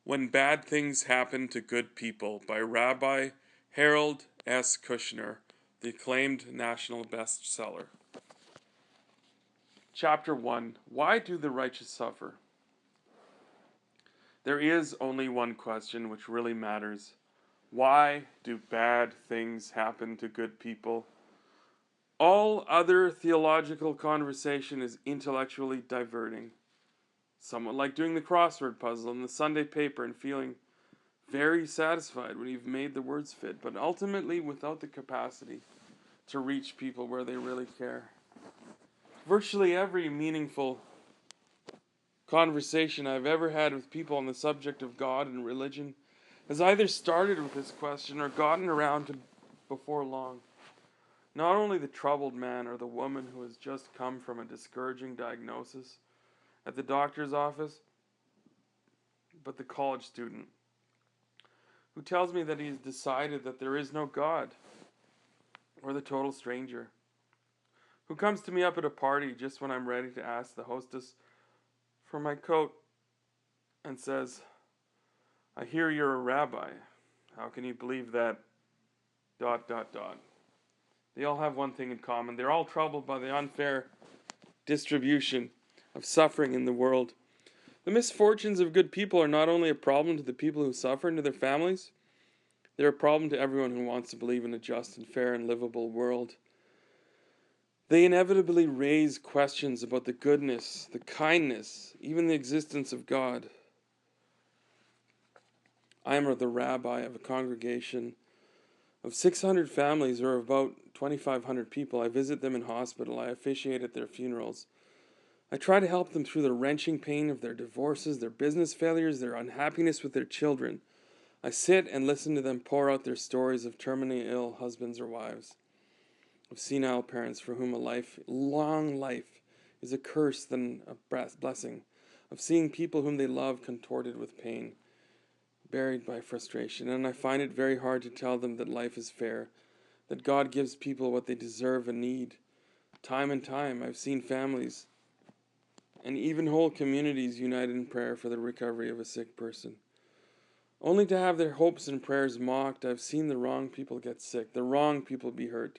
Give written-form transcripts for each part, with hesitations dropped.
When Bad Things Happen to Good People by Rabbi Harold S. Kushner, the acclaimed national bestseller. Chapter 1: Why do the righteous suffer? There is only one question which really matters. Why do bad things happen to good people? All other theological conversation is intellectually diverting. Somewhat like doing the crossword puzzle in the Sunday paper and feeling very satisfied when you've made the words fit, but ultimately without the capacity to reach people where they really care. Virtually every meaningful conversation I've ever had with people on the subject of God and religion has either started with this question or gotten around to before long. Not only the troubled man or the woman who has just come from a discouraging diagnosis at the doctor's office, but the college student who tells me that he's decided that there is no God, or the total stranger who comes to me up at a party just when I'm ready to ask the hostess for my coat and says, "I hear you're a rabbi. How can you believe that? ... They all have one thing in common. They're all troubled by the unfair distribution of suffering in the world. The misfortunes of good people are not only a problem to the people who suffer and to their families, they're a problem to everyone who wants to believe in a just and fair and livable world. They inevitably raise questions about the goodness, the kindness, even the existence of God. I am the rabbi of a congregation of 600 families, or about 2,500 people. I visit them in hospital. I officiate at their funerals. I try to help them through the wrenching pain of their divorces, their business failures, their unhappiness with their children. I sit and listen to them pour out their stories of terminally ill husbands or wives, of senile parents for whom a long life, is a curse than a blessing, of seeing people whom they love contorted with pain, buried by frustration. And I find it very hard to tell them that life is fair, that God gives people what they deserve and need. Time and time, I've seen families and even whole communities united in prayer for the recovery of a sick person, only to have their hopes and prayers mocked. I've seen the wrong people get sick, the wrong people be hurt,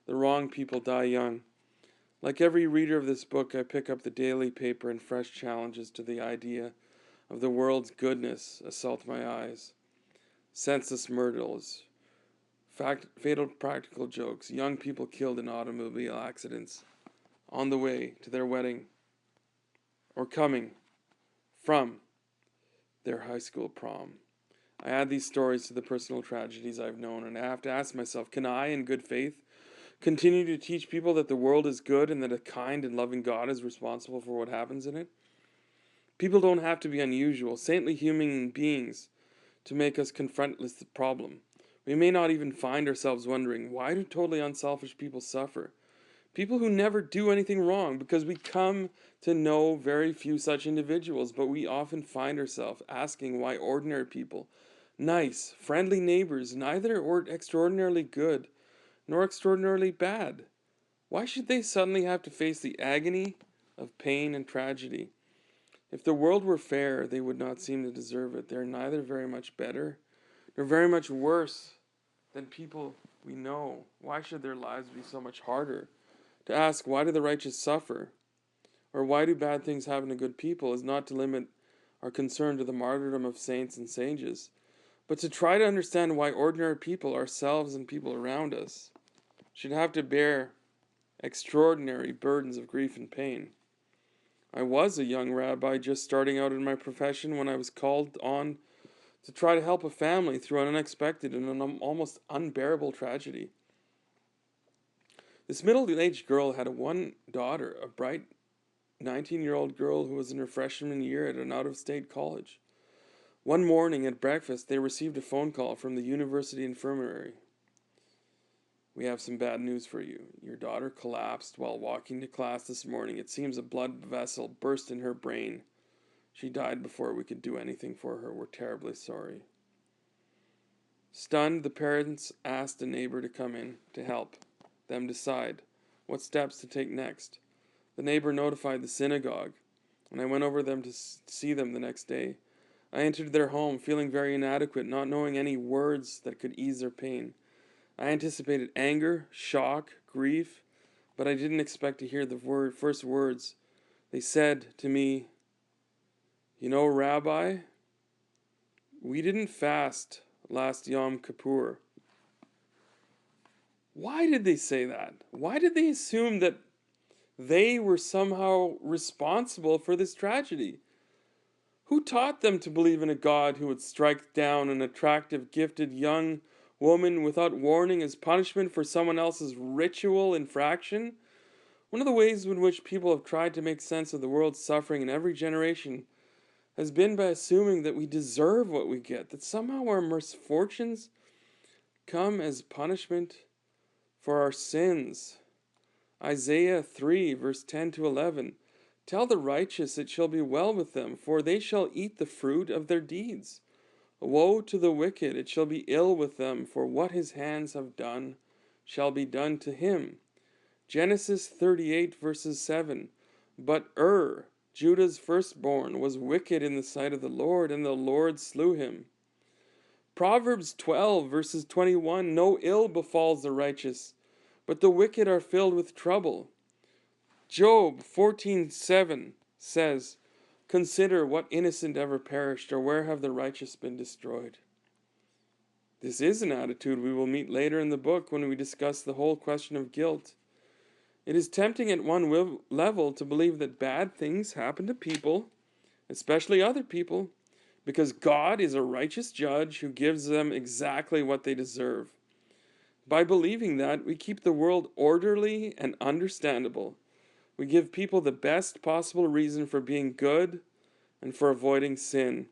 the wrong people die young. Like every reader of this book, I pick up the daily paper and fresh challenges to the idea of the world's goodness assault my eyes. Senseless murders, fatal practical jokes, young people killed in automobile accidents on the way to their wedding or coming from their high school prom. I add these stories to the personal tragedies I've known, and I have to ask myself, can I, in good faith, continue to teach people that the world is good and that a kind and loving God is responsible for what happens in it? People don't have to be unusual, saintly human beings to make us confront this problem. We may not even find ourselves wondering, why do totally unselfish people suffer? People who never do anything wrong, because we come to know very few such individuals, but we often find ourselves asking why ordinary people, nice, friendly neighbors, neither extraordinarily good nor extraordinarily bad, why should they suddenly have to face the agony of pain and tragedy? If the world were fair, they would not seem to deserve it. They are neither very much better nor very much worse than people we know. Why should their lives be so much harder? To ask, why do the righteous suffer? Or why do bad things happen to good people is not to limit our concern to the martyrdom of saints and sages, but to try to understand why ordinary people, ourselves and people around us, should have to bear extraordinary burdens of grief and pain. I was a young rabbi just starting out in my profession when I was called on to try to help a family through an unexpected and an almost unbearable tragedy. This middle-aged girl had one daughter, a bright 19-year-old girl who was in her freshman year at an out-of-state college. One morning at breakfast, they received a phone call from the university infirmary. "We have some bad news for you. Your daughter collapsed while walking to class this morning. It seems a blood vessel burst in her brain. She died before we could do anything for her. We're terribly sorry." Stunned, the parents asked a neighbor to come in to help them decide what steps to take next. The neighbor notified the synagogue, and I went over them to see them the next day. I entered their home, feeling very inadequate, not knowing any words that could ease their pain. I anticipated anger, shock, grief, but I didn't expect to hear the first words. They said to me, "You know, Rabbi, we didn't fast last Yom Kippur." Why did they say that? Why did they assume that they were somehow responsible for this tragedy? Who taught them to believe in a God who would strike down an attractive, gifted young woman without warning as punishment for someone else's ritual infraction? One of the ways in which people have tried to make sense of the world's suffering in every generation has been by assuming that we deserve what we get, that somehow our misfortunes come as punishment for our sins. Isaiah 3, verse 10 to 11. Tell the righteous it shall be well with them, for they shall eat the fruit of their deeds. Woe to the wicked, it shall be ill with them, for what his hands have done shall be done to him. Genesis 38, verses 7. But Judah's firstborn, was wicked in the sight of the Lord, and the Lord slew him. Proverbs 12, verses 21. No ill befalls the righteous, but the wicked are filled with trouble. Job 14:7 says, Consider what innocent ever perished, or where have the righteous been destroyed? This is an attitude we will meet later in the book when we discuss the whole question of guilt. It is tempting at one level to believe that bad things happen to people, especially other people, because God is a righteous judge who gives them exactly what they deserve. By believing that, we keep the world orderly and understandable. We give people the best possible reason for being good and for avoiding sin.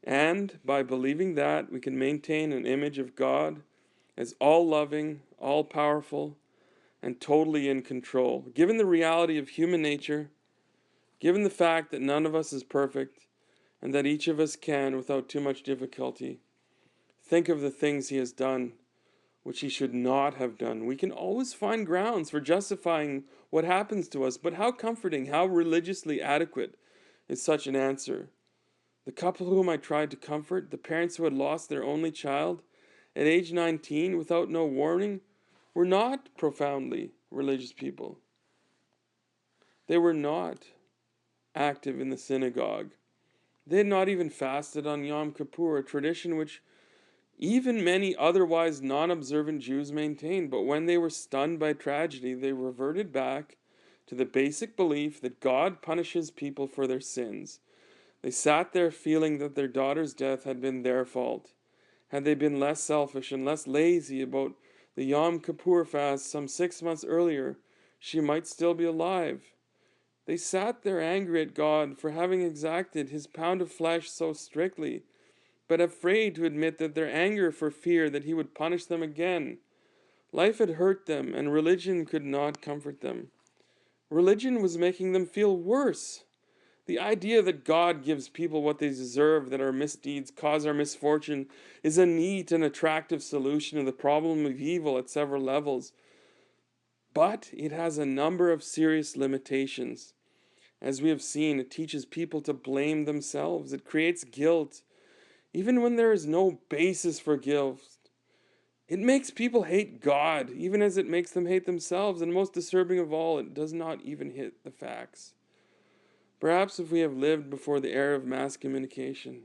And by believing that, we can maintain an image of God as all-loving, all-powerful, and totally in control. Given the reality of human nature, given the fact that none of us is perfect, and that each of us can, without too much difficulty, think of the things he has done which he should not have done. We can always find grounds for justifying what happens to us, but how comforting, how religiously adequate is such an answer? The couple whom I tried to comfort, the parents who had lost their only child at age 19 without no warning, were not profoundly religious people. They were not active in the synagogue. They had not even fasted on Yom Kippur, a tradition which even many otherwise non-observant Jews maintained. But when they were stunned by tragedy, they reverted back to the basic belief that God punishes people for their sins. They sat there feeling that their daughter's death had been their fault. Had they been less selfish and less lazy about the Yom Kippur fast some 6 months earlier, she might still be alive. They sat there angry at God for having exacted his pound of flesh so strictly, but afraid to admit that their anger for fear that he would punish them again. Life had hurt them, and religion could not comfort them. Religion was making them feel worse. The idea that God gives people what they deserve, that our misdeeds cause our misfortune, is a neat and attractive solution to the problem of evil at several levels. But it has a number of serious limitations. As we have seen, it teaches people to blame themselves. It creates guilt, even when there is no basis for guilt. It makes people hate God, even as it makes them hate themselves. And most disturbing of all, it does not even hit the facts. Perhaps if we have lived before the era of mass communication,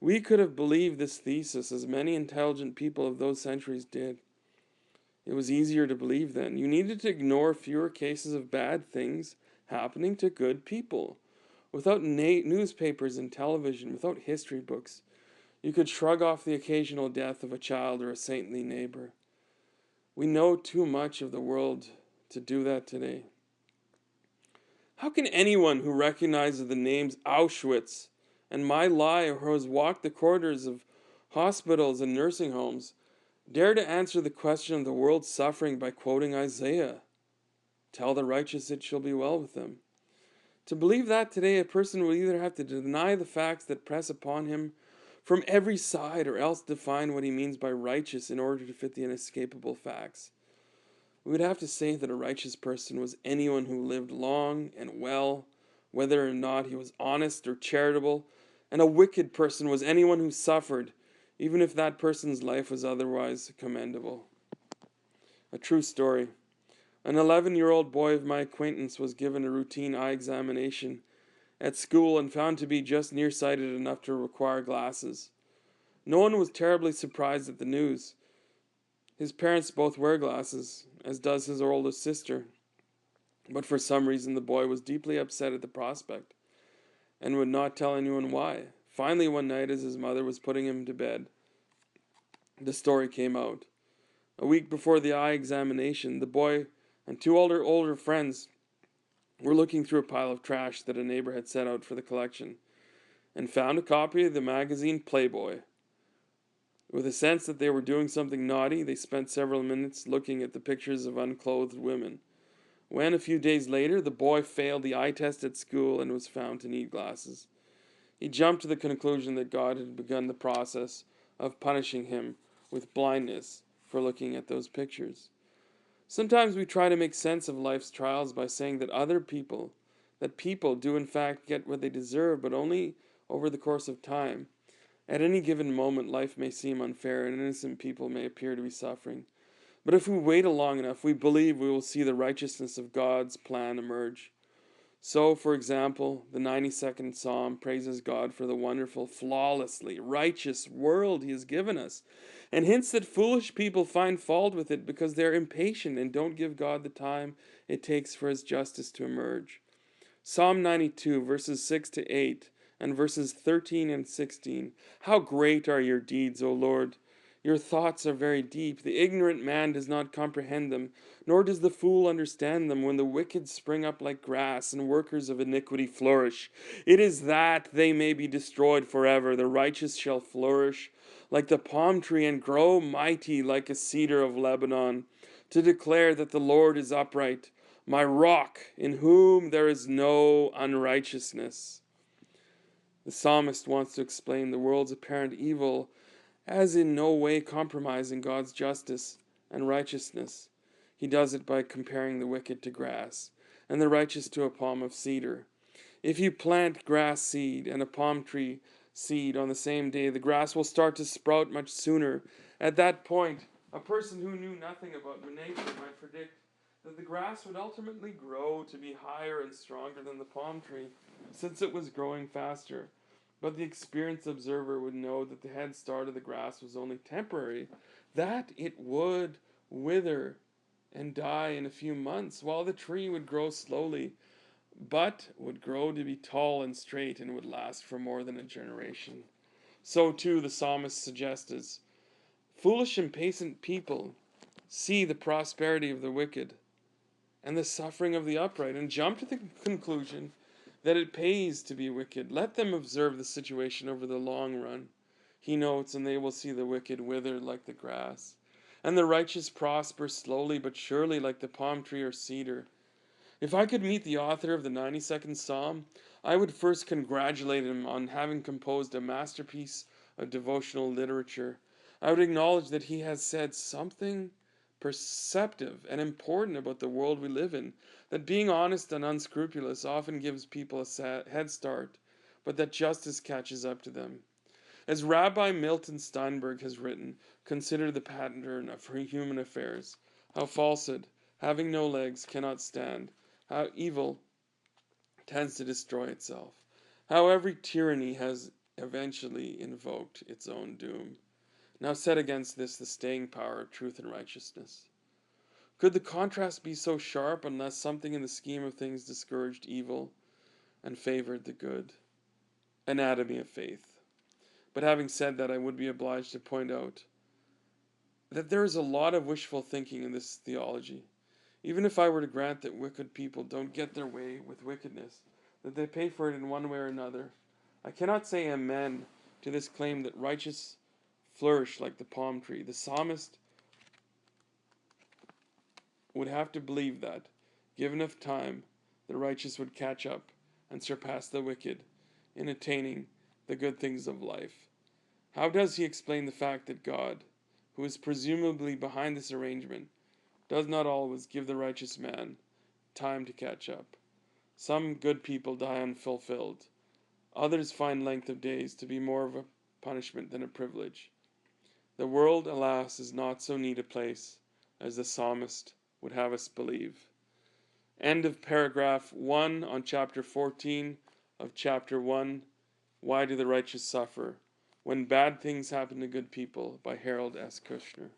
we could have believed this thesis as many intelligent people of those centuries did. It was easier to believe then. You needed to ignore fewer cases of bad things happening to good people. Without newspapers and television, without history books, you could shrug off the occasional death of a child or a saintly neighbor. We know too much of the world to do that today. How can anyone who recognizes the names Auschwitz and My Lai, or who has walked the corridors of hospitals and nursing homes, dare to answer the question of the world's suffering by quoting Isaiah? Tell the righteous it shall be well with them. To believe that today, a person will either have to deny the facts that press upon him from every side, or else define what he means by righteous in order to fit the inescapable facts. We would have to say that a righteous person was anyone who lived long and well, whether or not he was honest or charitable, And a wicked person was anyone who suffered, even if that person's life was otherwise commendable. A true story. An 11-year-old boy of my acquaintance was given a routine eye examination at school and found to be just nearsighted enough to require glasses. No one was terribly surprised at the news. His parents both wear glasses, as does his oldest sister. But for some reason the boy was deeply upset at the prospect, and would not tell anyone why. Finally, one night as his mother was putting him to bed, the story came out. A week before the eye examination, the boy and two older friends were looking through a pile of trash that a neighbor had set out for the collection, and found a copy of the magazine Playboy. With a sense that they were doing something naughty, they spent several minutes looking at the pictures of unclothed women. When, a few days later, the boy failed the eye test at school and was found to need glasses, he jumped to the conclusion that God had begun the process of punishing him with blindness for looking at those pictures. Sometimes we try to make sense of life's trials by saying that people do in fact get what they deserve, but only over the course of time. At any given moment, life may seem unfair, and innocent people may appear to be suffering. But if we wait long enough, we believe we will see the righteousness of God's plan emerge. So, for example, the 92nd Psalm praises God for the wonderful, flawlessly righteous world He has given us, and hints that foolish people find fault with it because they're impatient and don't give God the time it takes for His justice to emerge. Psalm 92, verses 6 to 8, and verses 13 and 16. How great are your deeds, O Lord! Your thoughts are very deep. The ignorant man does not comprehend them, nor does the fool understand them. When the wicked spring up like grass, and workers of iniquity flourish, it is that they may be destroyed forever. The righteous shall flourish like the palm tree, and grow mighty like a cedar of Lebanon, to declare that the Lord is upright, my rock, in whom there is no unrighteousness. The psalmist wants to explain the world's apparent evil as in no way compromising God's justice and righteousness. He does it by comparing the wicked to grass, and the righteous to a palm of cedar. If you plant grass seed and a palm tree seed on the same day, the grass will start to sprout much sooner. At that point, a person who knew nothing about nature might predict that the grass would ultimately grow to be higher and stronger than the palm tree, since it was growing faster. But the experienced observer would know that the head start of the grass was only temporary, that it would wither and die in a few months, while the tree would grow slowly, but would grow to be tall and straight and would last for more than a generation. So too the psalmist suggests, foolish impatient people see the prosperity of the wicked and the suffering of the upright, and jump to the conclusion that it pays to be wicked. Let them observe the situation over the long run, he notes, and they will see the wicked wither like the grass, and the righteous prosper slowly but surely like the palm tree or cedar. If I could meet the author of the 92nd Psalm, I would first congratulate him on having composed a masterpiece of devotional literature. I would acknowledge that he has said something perceptive and important about the world we live in, that being honest and unscrupulous often gives people a head start, but that justice catches up to them. As Rabbi Milton Steinberg has written, consider the pattern of human affairs, how falsehood, having no legs, cannot stand, how evil tends to destroy itself, how every tyranny has eventually invoked its own doom. Now set against this the staying power of truth and righteousness. Could the contrast be so sharp unless something in the scheme of things discouraged evil and favored the good? Anatomy of faith. But having said that, I would be obliged to point out that there is a lot of wishful thinking in this theology. Even if I were to grant that wicked people don't get their way with wickedness, that they pay for it in one way or another, I cannot say amen to this claim that righteous flourish like the palm tree. The psalmist would have to believe that, given enough time, the righteous would catch up and surpass the wicked in attaining the good things of life. How does he explain the fact that God, who is presumably behind this arrangement, does not always give the righteous man time to catch up? Some good people die unfulfilled. Others find length of days to be more of a punishment than a privilege. The world, alas, is not so neat a place as the psalmist would have us believe. End of paragraph 1 on chapter 14 of chapter 1, Why Do the Righteous Suffer? When Bad Things Happen to Good People, by Harold S. Kushner.